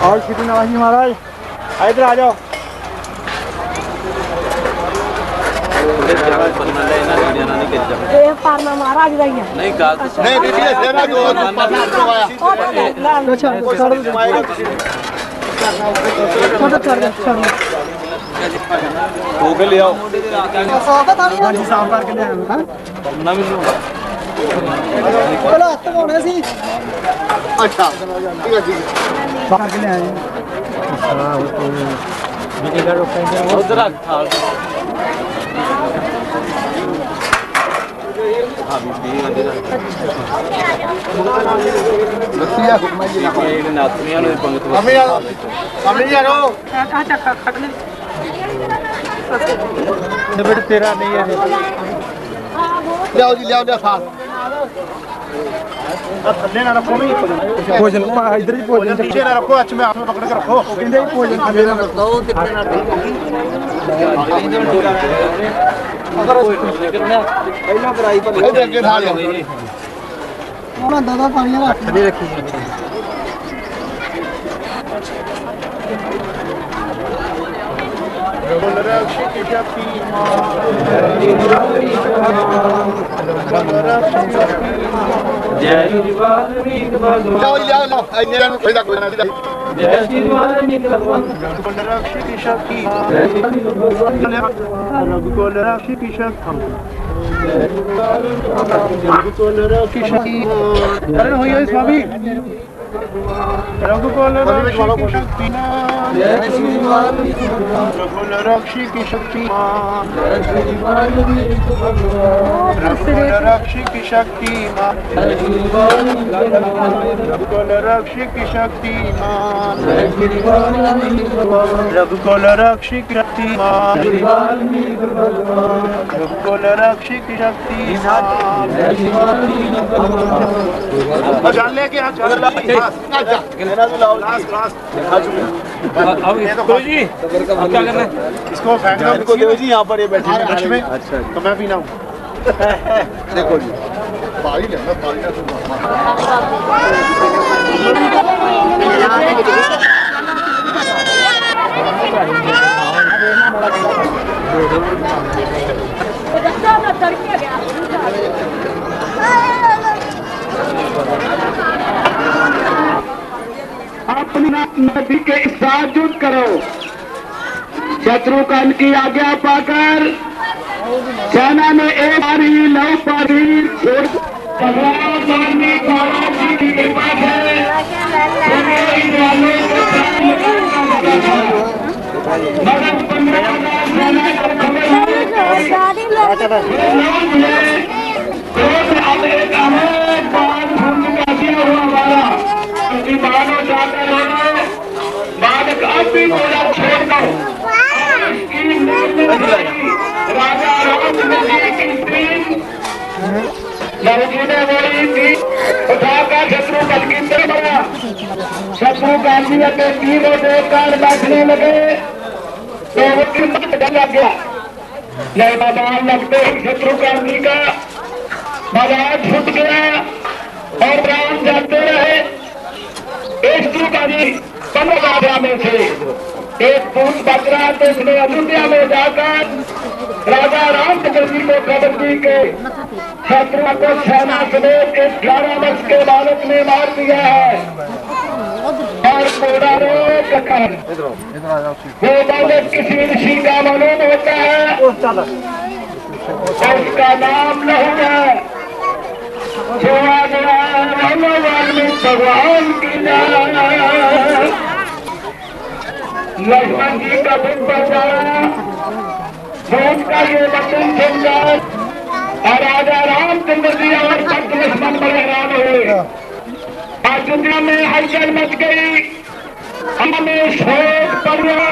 और कितनी नवाजी महाराज इधर आ जाओ। महाराज नहीं ले आओ अच्छा ठीक है ठीक है उधर तेरा नहीं है लियाओ जी लियाओ साथ थल्ले ना रखो भोजन इधर ही भोजन नीचे ना रखो अच्छे में हाथ में पकड़ के रखो कहते भोजन थल्ले ना रखो कितने ना पहला कराई पर आगे था और दादा पानी रख दे रखी जय श्री वाल्मीकि भगवान जय श्री वाल्मीकि भगवान रक्षी शक्ति रघुकुल रक्षी शक्ति रघुकुल रक्षी शक्ति अरे होइए स्वामी रघुकुल रक्षी शक्ति जय श्री वाल्मीकि रघुकुल रक्षी की शक्ति रघुकुल रक्षी की शक्ति रघुकुल रक्षी की शक्ति रघुकुल रक्षी की शक्ति रघुकुल रक्षी की शक्ति लेके जी क्या करना है इसको फेंक दो जी यहाँ पर ये बैठे हैं में अच्छा तो मैं पीना हूँ देखो जी पानी लेना पानी अपनी नदी के साथ जुट करो शत्रुघ्न की आज्ञा पाकर सेना में एक बारी लव पारी छोड़ बालक अब भी बोला छोड़ दो राजा रामचंद्र जी की स्त्री लड़की ने बोली थी उठाकर शत्रु बल की तरफ बढ़ा। शत्रु गांधी के तीरों से कान बैठने लगे तो वो कीमत लग गया। जय बाजार लगते शत्रु गांधी का बाजार छूट गया और राम जाते रहे। शत्रु गांधी 15 राजा में से एक पूत बच रहा तो उसने अयोध्या में जाकर राजा रामचंद्र जी को खबर दी के शत्रु को सेना समेत 11 वर्ष के बालक ने मार दिया है और कोड़ा रोक कर वो बालक किसी ऋषि का मालूम होता है और उसका नाम लहू है। भगवान की लक्ष्मण जी का दुख बचाया का ये वचन सुनकर और राजा रामचंद्र जी और भक्त लक्ष्मण बड़े हैरान हुए। अयोध्या में हलचल मच गई, हमें शोक पड़ा।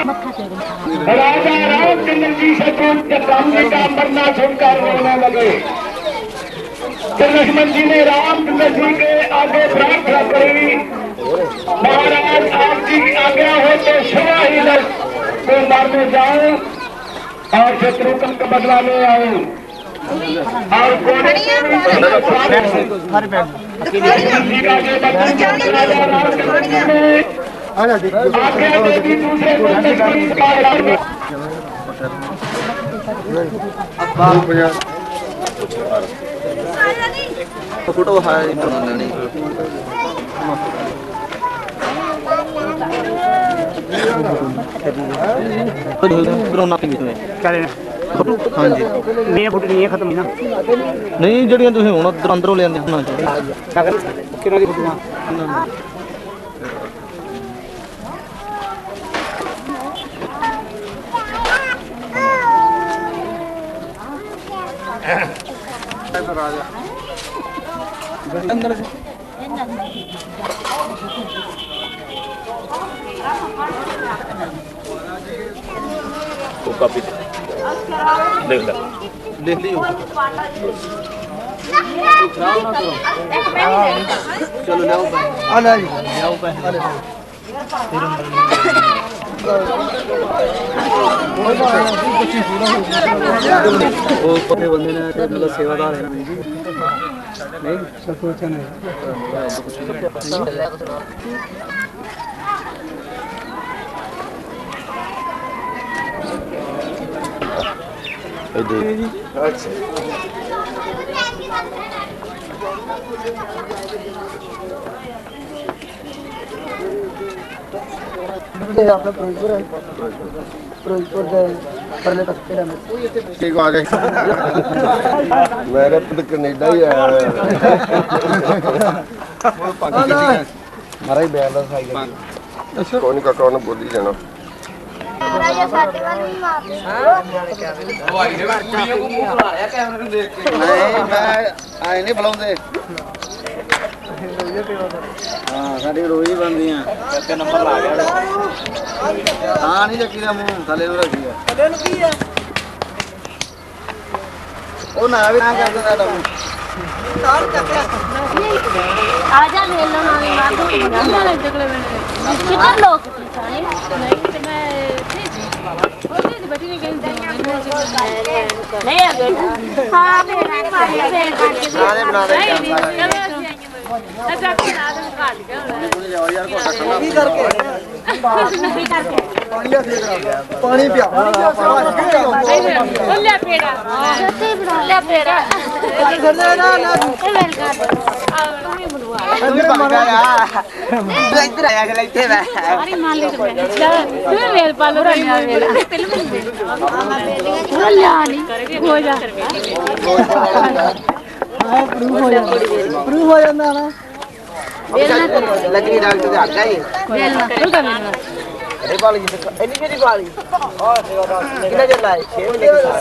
राजा रामचंद्र जी से रामजी का मरना सुनकर रोने लगे। फिर लक्ष्मण जी ने रामचंद्र जी के आगे प्रार्थना करी, महाराज आपकी आज्ञा हो तो सेवा ही को मारने जाऊं और शत्रु का बदला ले आऊं और घोड़े फोटो हाँ जी मेरी फोटो नहीं है खत्म ना नहीं जड़ियां तुसीं हुण अंदरों ले आंदे होना किन्हों की फोटो अंदर से कॉपी देख ले देख लियो चलो ले आओ आ ले आओ पैसे वो पते बंदे ने मतलब सेवादार है नहीं सब कुछ नहीं अच्छा आपका फिरोजपुर ਦੇ ਪਰਲੇ ਪਾਸੇ ਦਾ ठीक आ गए मेरे पुत्र कनेडा ही आया ਮਾਰਾ ਹੀ ਬਿਆਨ ਦਾ ਸਾਈ ਗਿਆ कौन का कौन बोली जाना राजा साथे वाले भी मार ਨਹੀਂ ਮੈਂ ਆਏ ਨਹੀਂ ਬੁਲਾਉਂਦੇ ਹਾਂ ਸਾਡੀ ਰੋਈ ਬੰਦੀਆਂ ਇੱਕ ਨੰਬਰ ਲਾ ਗਿਆ ਹਾਂ ਨਹੀਂ ਚੱਕੀ ਦਾ ਮੂੰਹ ਥੱਲੇ ਨੂੰ ਰੱਖੀ ਆ ਥੱਲੇ ਨੂੰ ਕੀ ਆ ਉਹ ਨਾ ਵੀ ਨਾ ਕਰ ਦਿੰਦਾ ਤੂੰ ਤਾਰ ਚੱਕਿਆ आजा ले लो ना मार दो ना जगले में कितना लोग नहीं तो मैं बैठी नहीं गई नहीं है बेटा हां बना दे ऐसा बना दे काट के यार को टक्कर की करके नहीं करके पानी पिया ले पेड़ा ले पेड़ा ਤੂੰ ਵੀ ਬਣਵਾ ਲੈ ਅੰਦਰ ਮੰਗਾ ਯਾਰ ਤੂੰ ਇੱਧਰ ਆਇਆ ਕਰ ਇੱਥੇ ਬੈ ਅਰੇ ਮਾਲਿਕ ਮੈਂ ਤੂੰ ਵੇਲ ਪਾ ਲੋ ਰੰਨਾ ਵੇਲ ਪਹਿਲਾਂ ਮੈਨੂੰ ਲਿਆ ਨਹੀਂ ਹੋ ਜਾ ਪ੍ਰੂਫ ਹੋ ਜਾਂਦਾ ਨਾ ਲੱਗੀ ਡਾਕਟਰ ਦੇ ਹੱਥ ਆਈ ਵੇਲ ਨਾ ਕਰ ਮੈਨੂੰ ਇਹ ਬਾਲੀ ਇੰਨੀ ਕਿਹਦੀ ਬਾਲੀ ਕਿੰਨਾ ਚੱਲ ਆਏ 6 ਮਹੀਨੇ ਦੀ ਸਾਲ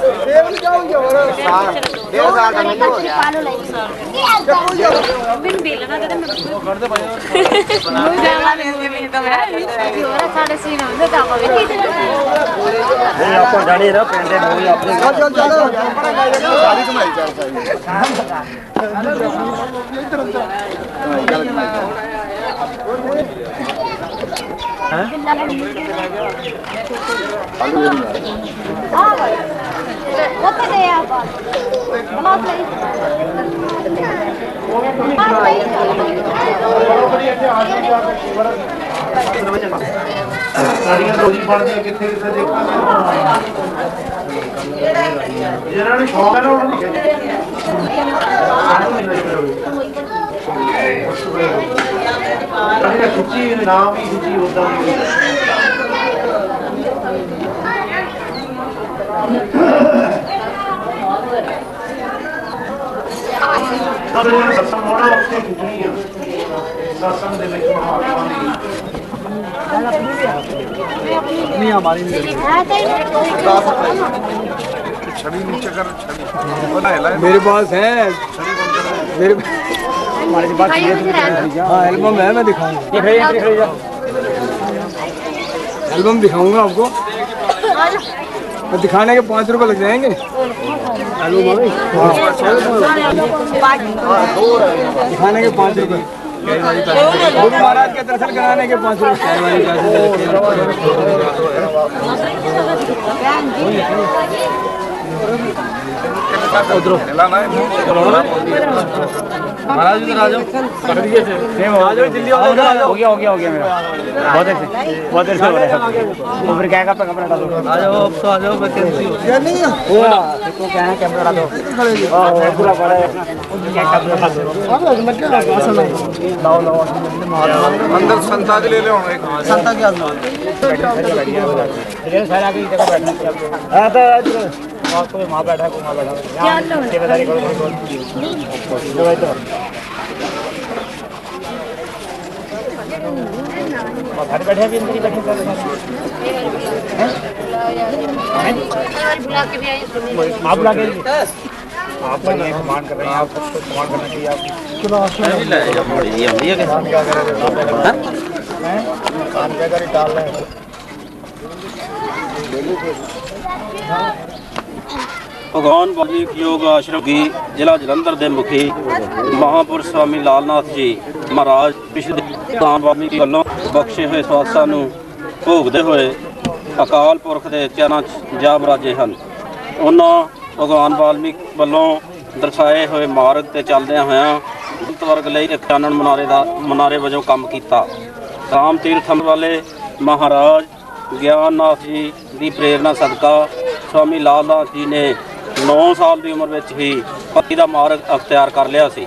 ਜਾਊਂਗੇ ਹੋਰ ਸਾਲ 1.5 ਸਾਲ ਦਾ ਮੈਨੂੰ ਹੋ ਗਿਆ ਪਾਲੋ ਲਈ ਮੈਨੂੰ ਵੇਲ ਨਾ ਕਦੇ ਮੈਂ ਕਰਦੇ ਭਾਈ ਨੂੰ ਜਾਵਾ ਮੈਨੂੰ ਤਾਂ ਮੈਂ ਹੋਰ ਸਾਡੇ ਸੀਨ ਹੁੰਦੇ ਤਾਂ ਆਪਾਂ ਵੇਖੀ ਇਹ ਆਪਾਂ ਜਾਣੀ ਨਾ ਪਿੰਡ ਦੇ ਮੂੰਹ ਆਪਣੇ ਚੱਲ ਸਾਰੀ ਕਮਾਈ ਚੱਲ ਉੱਥੇ ਦੇ ਆ ਬਲਾਸ ਲਈ ਸਾਡੀਆਂ ਰੋਜੀ ਬਣਦੀਆਂ ਕਿੱਥੇ ਕਿੱਥੇ ਦੇਖਾਂਗੇ ਜਿਹਨਾਂ ਨੂੰ ਸ਼ੌਕ ਹੈ ਨਾ ਉਹਨਾਂ ਨੂੰ ਖਿੱਚੀ ਨਾਮ ਹੀ ਖਿੱਚੀ ਉਦਾਂ ਦੀ ਸਤਸੰਗ ਹੋਣਾ ਉੱਥੇ ਖਿੱਚਣੀ ਆ ਸਤਸੰਗ ਦੇ ਵਿੱਚ ਮਹਾਤਮਾ ਦੀ नहीं हमारी नहीं छवि नीचे कर छवि मेरे पास है मेरे हमारे पास हाँ एल्बम है मैं दिखाऊंगा एल्बम दिखाऊंगा आपको मैं दिखाने के 5 रुपए लग जाएंगे दिखाने के 5 रुपए गुरु महाराज के दर्शन कराने के 5 रुपए महाराज इधर आ जाओ जल्दी हो गया मेरा बहुत देर से हो रहा है वो फिर क्या करता कैमरा डालो आ जाओ अब तो आ जाओ वैकेंसी हो नहीं हुआ तो क्या है कैमरा डालो पूरा बड़ा है क्या कैमरा डालो अंदर संता जी ले ले एक संता क्या सारे आगे जगह बैठना हां तो कोई वहां बैठा कोई वहां बैठा सेवादारी करो घर बैठे भी अंदर ही बैठे बुला के भी आई आप बुला के आप ये कमांड कर रहे हैं आप सबको कमांड करना चाहिए आप काम क्या करी डाल रहे हैं ਭਗਵਾਨ ਵਾਲਮੀਕ ਯੋਗ ਆਸ਼ਰਮ ਦੀ ਜ਼ਿਲ੍ਹਾ ਜਲੰਧਰ ਦੇ ਮੁਖੀ ਮਹਾਂਪੁਰਸ਼ ਸਵਾਮੀ ਲਾਲਨਾਥ ਜੀ ਮਹਾਰਾਜ ਪਿਛਲੇ ਭਗਵਾਨ ਵਾਲਮੀਕ ਵੱਲੋਂ ਬਖਸ਼ੇ ਹੋਏ ਸਵਾਸਾਂ ਨੂੰ ਭੋਗਦੇ ਹੋਏ ਅਕਾਲ ਪੁਰਖ ਦੇ ਚਰਨਾਂ 'ਚ ਜਾ ਬਰਾਜੇ ਹਨ। ਉਹਨਾਂ ਭਗਵਾਨ ਵਾਲਮੀਕ ਵੱਲੋਂ ਦਰਸਾਏ ਹੋਏ ਮਾਰਗ ਤੇ ਚੱਲਦਿਆਂ ਹੋਇਆਂ ਦਲਿਤ ਵਰਗ ਲਈ ਇੱਕ ਚਾਨਣ ਮਨਾਰੇ ਵਜੋਂ ਕੰਮ ਕੀਤਾ। ਰਾਮ ਤੀਰਥਮ ਵਾਲੇ ਮਹਾਰਾਜ ਗਿਆਨਨਾਥ ਜੀ ਦੀ ਪ੍ਰੇਰਨਾ ਸਦਕਾ ਸਵਾਮੀ ਲਾਲਨਾਥ ਜੀ ਨੇ 9 ਸਾਲ ਦੀ ਉਮਰ ਵਿੱਚ ਹੀ ਭਗਤੀ ਦਾ ਮਾਰਗ ਅਖਤਿਆਰ ਕਰ ਲਿਆ ਸੀ।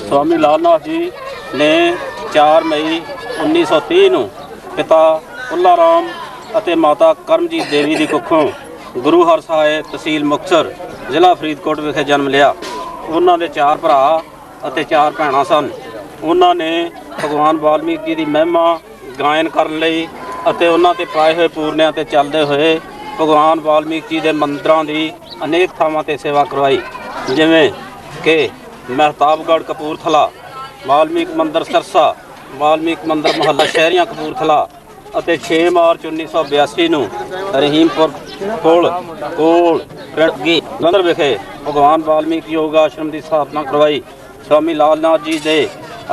ਸਵਾਮੀ ਲਾਲਨਾਥ ਜੀ ਨੇ 4 ਮਈ 1930 ਨੂੰ ਪਿਤਾ ਉੱਲਾ ਰਾਮ ਅਤੇ ਮਾਤਾ ਕਰਮਜੀਤ ਦੇਵੀ ਦੀ ਕੁੱਖੋਂ ਗੁਰੂ ਹਰਸਹਾਏ ਤਹਿਸੀਲ ਮੁਕਤਸਰ ਜ਼ਿਲ੍ਹਾ ਫਰੀਦਕੋਟ ਵਿਖੇ ਜਨਮ ਲਿਆ। ਉਹਨਾਂ ਦੇ 4 ਭਰਾ ਅਤੇ 4 ਭੈਣਾਂ ਸਨ। ਉਹਨਾਂ ਨੇ ਭਗਵਾਨ ਵਾਲਮੀਕ ਜੀ ਦੀ ਮਹਿਮਾ ਗਾਇਨ ਕਰਨ ਲਈ ਅਤੇ ਉਹਨਾਂ ਤੇ ਪਾਏ ਹੋਏ ਪੂਰਨਿਆਂ ਤੇ ਚੱਲਦੇ ਹੋਏ ਭਗਵਾਨ ਵਾਲਮੀਕ ਜੀ ਦੇ ਮੰਦਰਾਂ ਦੀ ਅਨੇਕ ਥਾਵਾਂ ਤੇ ਸੇਵਾ ਕਰਵਾਈ, ਜਿਵੇਂ ਕਿ ਮਹਿਤਾਬਗੜ੍ਹ ਕਪੂਰਥਲਾ, ਵਾਲਮੀਕ ਮੰਦਰ ਸਰਸਾ, ਵਾਲਮੀਕ ਮੰਦਰ ਮੁਹੱਲਾ ਸ਼ਹਿਰੀਆਂ ਕਪੂਰਥਲਾ ਅਤੇ 6 ਮਾਰਚ 1982 ਨੂੰ ਰਹੀਮਪੁਰ ਕੋਲ ਪਿੰਡ ਜਲੰਧਰ ਵਿਖੇ ਭਗਵਾਨ ਵਾਲਮੀਕ ਯੋਗ ਆਸ਼ਰਮ ਦੀ ਸਥਾਪਨਾ ਕਰਵਾਈ। ਸਵਾਮੀ ਲਾਲਨਾਥ ਜੀ ਦੇ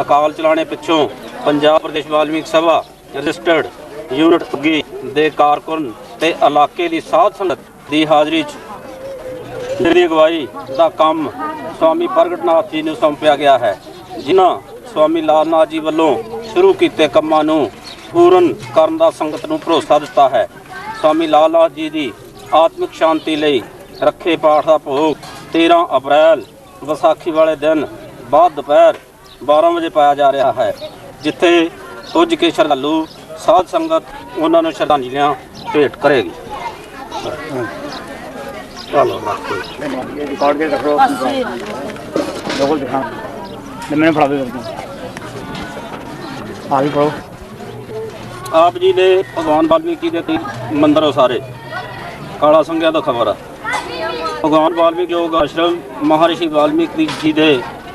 ਅਕਾਲ ਚਲਾਣੇ ਪਿੱਛੋਂ ਪੰਜਾਬ ਪ੍ਰਦੇਸ਼ ਵਾਲਮੀਕ ਸਭਾ ਰਜਿਸਟਰਡ ਯੂਨਿਟ ਦੇ ਕਾਰਕੁਨ ਤੇ ਇਲਾਕੇ ਦੀ ਸਾਧ ਸੰਗਤ ਦੀ ਹਾਜ਼ਰੀ 'ਚ ਦੀ ਅਗਵਾਈ ਦਾ ਕੰਮ ਸਵਾਮੀ ਪ੍ਰਗਟਨਾਥ ਜੀ ਨੂੰ ਸੌਂਪਿਆ ਗਿਆ ਹੈ, ਜਿਨ੍ਹਾਂ ਸਵਾਮੀ ਲਾਲਨਾਥ ਜੀ ਵੱਲੋਂ ਸ਼ੁਰੂ ਕੀਤੇ ਕੰਮਾਂ ਨੂੰ ਪੂਰਨ ਕਰਨ ਦਾ ਸੰਗਤ ਨੂੰ ਭਰੋਸਾ ਦਿੱਤਾ ਹੈ। ਸਵਾਮੀ ਲਾਲਨਾਥ ਜੀ ਦੀ ਆਤਮਿਕ ਸ਼ਾਂਤੀ ਲਈ ਰੱਖੇ ਪਾਠ ਦਾ ਭੋਗ 13 ਅਪ੍ਰੈਲ ਵਿਸਾਖੀ ਵਾਲੇ ਦਿਨ ਬਾਅਦ ਦੁਪਹਿਰ 12 ਵਜੇ ਪਾਇਆ ਜਾ ਰਿਹਾ ਹੈ, ਜਿੱਥੇ ਪੁੱਜ ਕੇ ਸ਼ਰਧਾਲੂ ਸਾਧ ਸੰਗਤ ਉਹਨਾਂ ਨੂੰ ਸ਼ਰਧਾਂਜਲੀਆਂ ਭੇਟ ਕਰੇਗੀ। ਚਲੋ रिकॉर्ड के रखो लोगों दिखा मैंने पढ़ा दे आगे पढ़ो। ਆਪ ਜੀ ਨੇ ਭਗਵਾਨ ਵਾਲਮੀਕੀ ਦੇ ਕਈ ਮੰਦਰ ਉਸਾਰੇ। ਕਾਲਾ ਸੰਘਿਆ ਤੋਂ ਖਬਰ ਆ। ਭਗਵਾਨ ਵਾਲਮੀਕੀ ਯੋਗ ਆਸ਼ਰਮ ਮਹਾਰਿਸ਼ੀ ਵਾਲਮੀਕੀ ਜੀ ਦੇ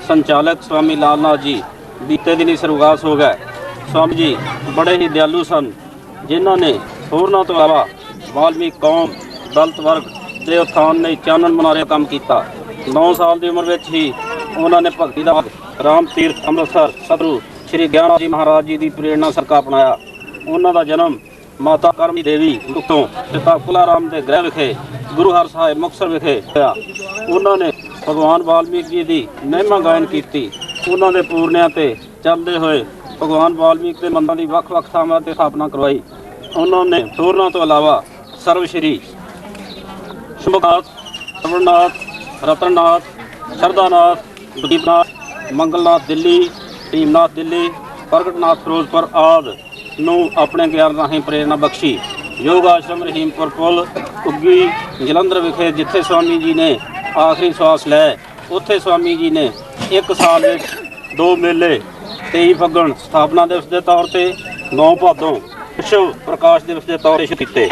ਸੰਚਾਲਕ ਸਵਾਮੀ ਲਾਲ ਨਾਥ ਜੀ ਬੀਤੇ ਦਿਨੀ ਸਰਗਾਸ ਹੋ ਗਏ। ਸਵਾਮੀ ਜੀ ਬੜੇ ਹੀ ਦਿਆਲੂ ਸਨ, ਜਿਨ੍ਹਾਂ ਨੇ ਹੋਰਨਾਂ ਤੋਂ ਇਲਾਵਾ ਵਾਲਮੀਕ ਕੌਮ ਦਲਿਤ ਵਰਗ ਦੇ ਉਥਾਨ ਲਈ ਚਾਨਣ ਮੁਨਾਰੇ ਕੰਮ ਕੀਤਾ। 9 ਸਾਲ ਦੀ ਉਮਰ ਵਿੱਚ ਹੀ ਉਹਨਾਂ ਨੇ ਭਗਤੀ ਦਾ ਰਾਮ ਤੀਰਥ ਅੰਮ੍ਰਿਤਸਰ ਸਤਿਗੁਰੂ ਸ਼੍ਰੀ ਗਿਆਨ ਜੀ ਮਹਾਰਾਜ ਜੀ ਦੀ ਪ੍ਰੇਰਣਾ ਸਦਕਾ ਅਪਣਾਇਆ। ਉਹਨਾਂ ਦਾ ਜਨਮ ਮਾਤਾ ਕਰਮੀ ਦੇਵੀ ਤੋਂ ਪਿਤਾ ਕੁਲਾ ਰਾਮ ਦੇ ਗ੍ਰਹਿ ਵਿਖੇ ਗੁਰੂ ਹਰ ਸਾਹਿਬ ਮੁਕਤਸਰ ਵਿਖੇ ਹੋਇਆ। ਉਹਨਾਂ ਨੇ ਭਗਵਾਨ ਵਾਲਮੀਕ ਜੀ ਦੀ ਮਹਿਮਾ ਗਾਇਨ ਕੀਤੀ। ਉਹਨਾਂ ਦੇ ਪੂਰਨਿਆਂ ਤੇ ਚੱਲਦੇ ਹੋਏ ਭਗਵਾਨ ਵਾਲਮੀਕ ਦੇ ਮੰਦਰਾਂ ਦੀ ਵੱਖ-ਵੱਖ ਥਾਵਾਂ ਤੇ ਸਥਾਪਨਾ ਕਰਵਾਈ। ਉਹਨਾਂ ਨੇ ਹੋਰਨਾਂ ਤੋਂ ਇਲਾਵਾ ਸਰਵ ਸ਼੍ਰੀ ਸ਼ੰਭੂਨਾਥ, ਅਮਰਨਾਥ, ਰਤਨਨਾਥ, ਸ਼ਰਦਾਨਾਥ, ਦੀਪਨਾਥ, ਮੰਗਲਨਾਥ ਦਿੱਲੀ, ਟੀਮਨਾਥ ਦਿੱਲੀ, ਪ੍ਰਗਟਨਾਥ ਫਿਰੋਜ਼ਪੁਰ ਆਦਿ ਨੂੰ ਆਪਣੇ ਗਿਆਨ ਰਾਹੀਂ ਪ੍ਰੇਰਨਾ ਬਖਸ਼ੀ। ਯੋਗ ਆਸ਼ਰਮ ਰਹੀਮਪੁਰ ਪੁੱਲ ਉੱਗੀ ਜਲੰਧਰ ਵਿਖੇ ਜਿੱਥੇ ਸਵਾਮੀ ਜੀ ਨੇ ਆਖਰੀ ਸਵਾਸ ਲੈ, ਉੱਥੇ ਸਵਾਮੀ ਜੀ ਨੇ ਇੱਕ ਸਾਲ ਵਿੱਚ 2 ਮੇਲੇ 23 ਫੱਗਣ ਸਥਾਪਨਾ ਦਿਵਸ ਦੇ ਤੌਰ ਤੇ 9 ਭਾਦੋਂ ਵਿਸ਼ਵ ਪ੍ਰਕਾਸ਼ ਦਿਵਸ ਦੇ ਤੌਰ ਤੇ ਸ਼ੁਰੂ ਕੀਤੇ,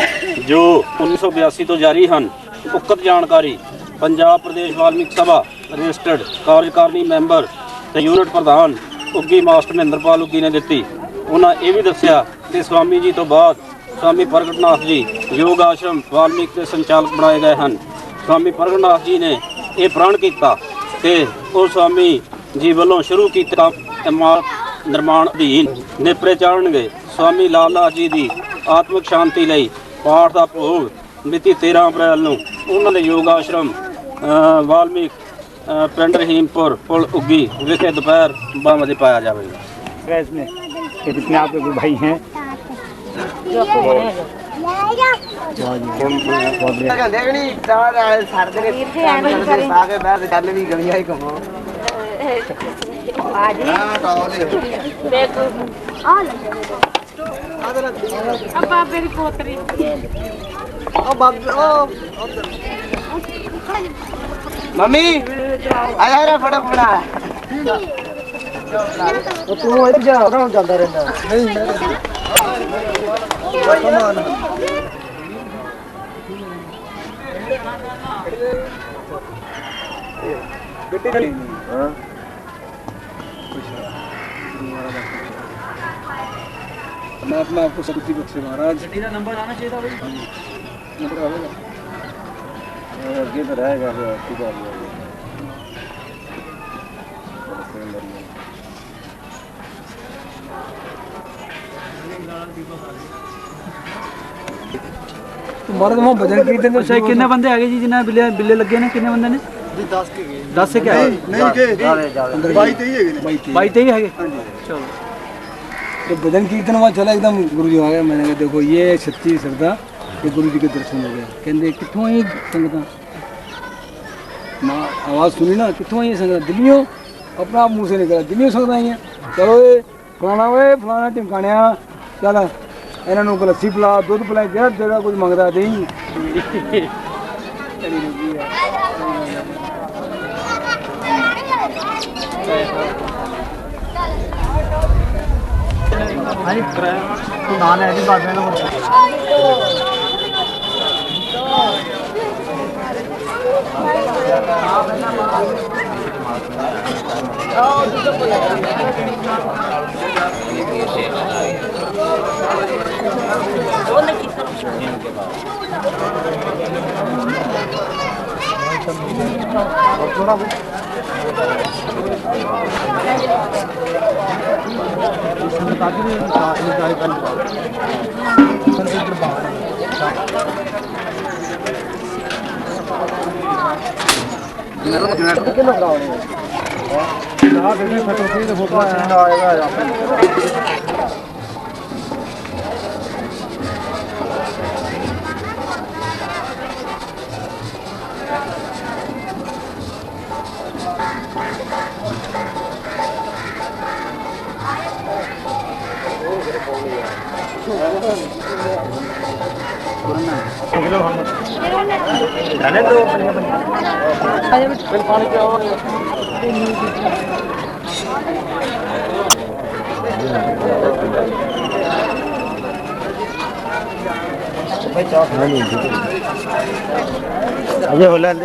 ਜੋ 1982 ਤੋਂ ਜਾਰੀ ਹਨ। ਉਕਤ ਜਾਣਕਾਰੀ ਪੰਜਾਬ ਪ੍ਰਦੇਸ਼ ਵਾਲਮੀਕ ਸਭਾ ਰਜਿਸਟਰਡ ਕਾਰਜਕਾਰਨੀ ਮੈਂਬਰ ਤੇ ਯੂਨਿਟ ਪ੍ਰਧਾਨ ਉੱਗੀ ਮਾਸਟਰ ਮਹਿੰਦਰਪਾਲ ਉੱਗੀ ਨੇ ਦਿੱਤੀ। ਉਹਨਾਂ ਇਹ ਵੀ ਦੱਸਿਆ ਕਿ ਸਵਾਮੀ ਜੀ ਤੋਂ ਬਾਅਦ ਸਵਾਮੀ ਪ੍ਰਗਟਨਾਥ ਜੀ ਯੋਗ ਆਸ਼ਰਮ ਵਾਲਮੀਕ ਦੇ ਸੰਚਾਲਕ ਬਣਾਏ ਗਏ ਹਨ। ਸਵਾਮੀ ਪ੍ਰਗਟਨਾਥ ਜੀ ਨੇ ਇਹ ਪ੍ਰਣ ਕੀਤਾ ਕਿ ਉਹ ਸਵਾਮੀ ਜੀ ਵੱਲੋਂ ਸ਼ੁਰੂ ਕੀਤਾ ਇਮਾਰਤ ਨਿਰਮਾਣ ਅਧੀਨ ਨੇਪਰੇ ਚਾੜਨਗੇ। ਸਵਾਮੀ ਲਾਲ ਨਾਥ ਜੀ ਦੀ ਆਤਮਿਕ ਸ਼ਾਂਤੀ ਲਈ ਪਾਠ ਦਾ ਭੋਗ ਮਿਤੀ 13 ਅਪ੍ਰੈਲ ਨੂੰ ਉਹਨਾਂ ਦੇ ਯੋਗ ਆਸ਼ਰਮ ਵਾਲਮੀਕ ਪਿੰਡ ਰਹੀਮਪੁਰ ਪੁਲ ਉੱਗੀ ਵਿਖੇ ਦੁਪਹਿਰ 12 ਵਜੇ ਪਾਇਆ ਜਾਵੇਗਾ। इसमें ये जितने आपके गुरु भाई हैं देखनी साढ़े आगे बैठ चल भी गलियां ही घूमो अब मेरी पोतरी मम्मी आया रे फोटो बना तू इधर जा रहा चलता रहता नहीं कमान हां मैं अपना आपको शक्ति बख्शे महाराज गड्डी का नंबर आना चाहिए था भाई नंबर आवेगा आगे तो रहेगा सीधा तुम्हारे तो भजन कीर्तन तो शायद कितने बंदे आ गए जी जिन्हें बिल्ले बिल्ले लगे ने कितने बंदे ने 10 के 10 से क्या नहीं के 22 22 है चलो तो भजन कीर्तन वहाँ चला एकदम गुरु जी आ गया। मैंने कहा देखो ये सच्ची श्रद्धा ये गुरु जी के दर्शन हो गए। कहते कितों आई संगत ना आवाज़ सुनी ना कितों आई संगत दिल्लियों अपना आप मुँह से निकला दिल्लियों संगत आई हैं। चलो ये फलाना वे फलाना टिमकाने चल इन्हों को लस्सी पिला दुध पिलाए जरा जरा कुछ मंगता नहीं नान है जी बात अजय होलैंड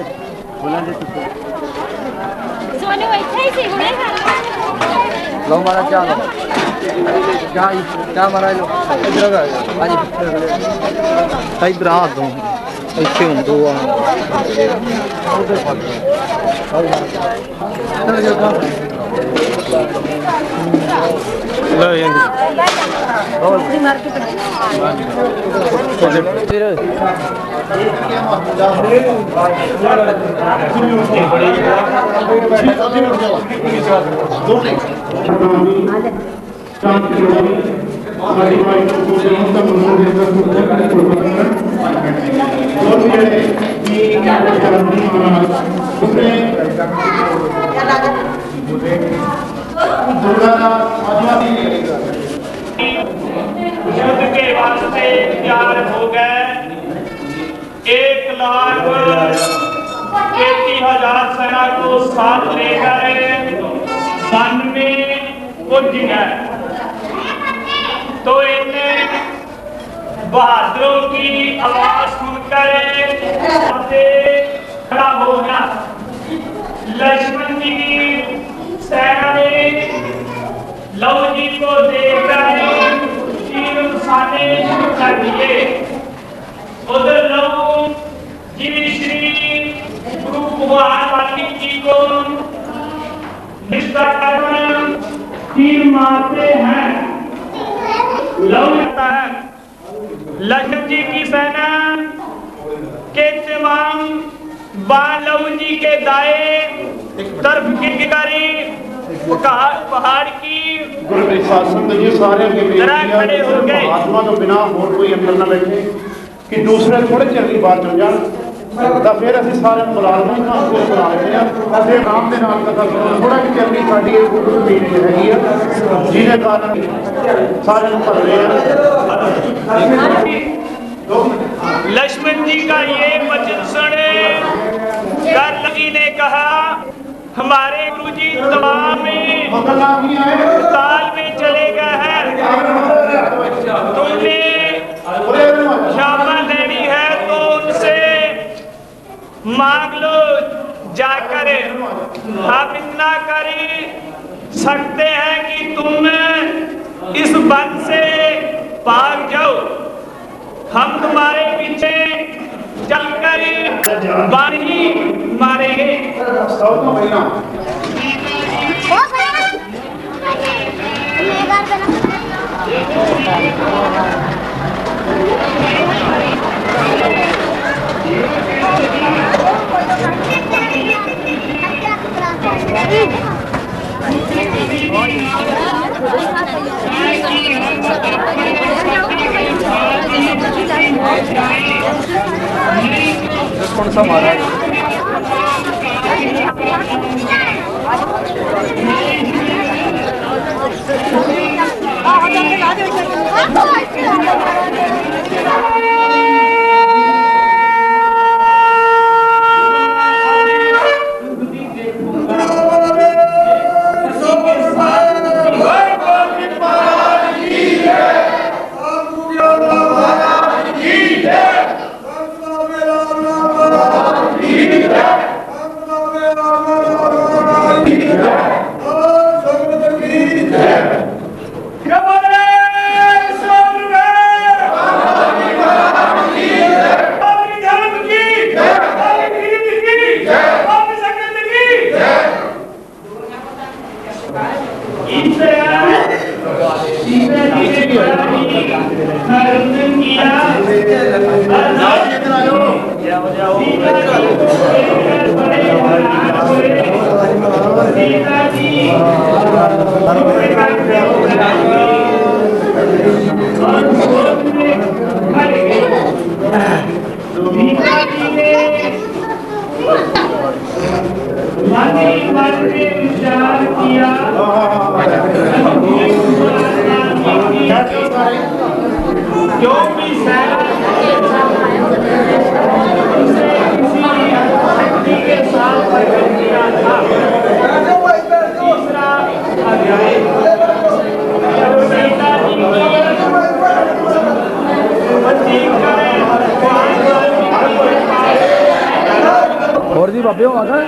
सोनू ਇੱਥੇ ਹੀ ਸੀ ਹੁਣੇ ਖਾ लो मारा क्या लो क्या मारा लो इधर आ आज इधर आ दो ਇੱਥੇ ਹੁਣ ਦੋ ਆ ਲੈ ਯਾਰ ਹੋਰ ਮਾਰਕੀਟ ਫਿਰ युद्ध के वास्ते तैयार हो गए 1,33,000 सेना को साथ लेकर वन में पुज गए। तो इन्हें बहादुरों की आवाज सुनकर खड़ा हो गया। लक्ष्मण जी की सेना ने लव जी को देखकर तीर निशाने शुरू कर दिए। उधर लव जी श्री गुरु भगवान वाल्मीकि जी को निष्ठा कर तीर मारते हैं। लव है लक्ष्मण जी की सेना के तमाम बाण लव जी के दाएं तरफ गिरगिरी पहाड़ की गुरु शासन जी सारे खड़े हो गए। महात्मा तो बिना और कोई अंदर ना बैठे कि दूसरे थोड़े चਿਰ ਦੀ ਬਾਤ ਚਲ ਜਾਣ ਤਾਂ ਫਿਰ ਅਸੀਂ ਸਾਰੇ ਮੁਲਾਜ਼ਮਾਂ ਨੂੰ ਆਪੋ ਬੁਲਾ ਲੈਂਦੇ ਆ ਅਤੇ ਆਰਾਮ ਦੇ ਨਾਲ ਕਥਾ ਥੋੜਾ ਕਿ ਚਿਰ ਦੀ ਸਾਡੀ ਇਹ ਗੁਰੂ ਮੀਟਿੰਗ ਹੈਗੀ ਆ ਜਿਹਦੇ ਕਾਰਨ ਸਾਰਿਆਂ ਨੂੰ ਭਰ ਰਹੇ ਆ। लक्ष्मण जी का ये वचन सुने कर्णजी ने कहा हमारे गुरु जी तमाम ताल में चले गए हैं। तुमने क्षमा लेनी है तो उनसे मांग लो जाकर। हम इतना कर सकते हैं कि तुम इस वन से भाग जाओ। हम तुम्हारे पीछे चलकर बारी मारेंगे। कौन सा मारा सीता मन में विचार किया जो भी किसी व्यक्ति के साथ प्रकट किया था। तीसरा अध्याय सीता जी की प्रतिज्ञा और जी बाबे आ गए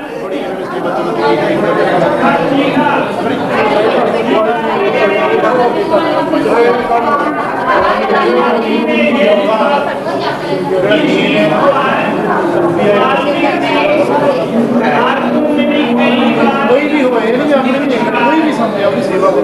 कोई भी हो, ये नहीं अपने कोई भी समझे अपनी सेवा को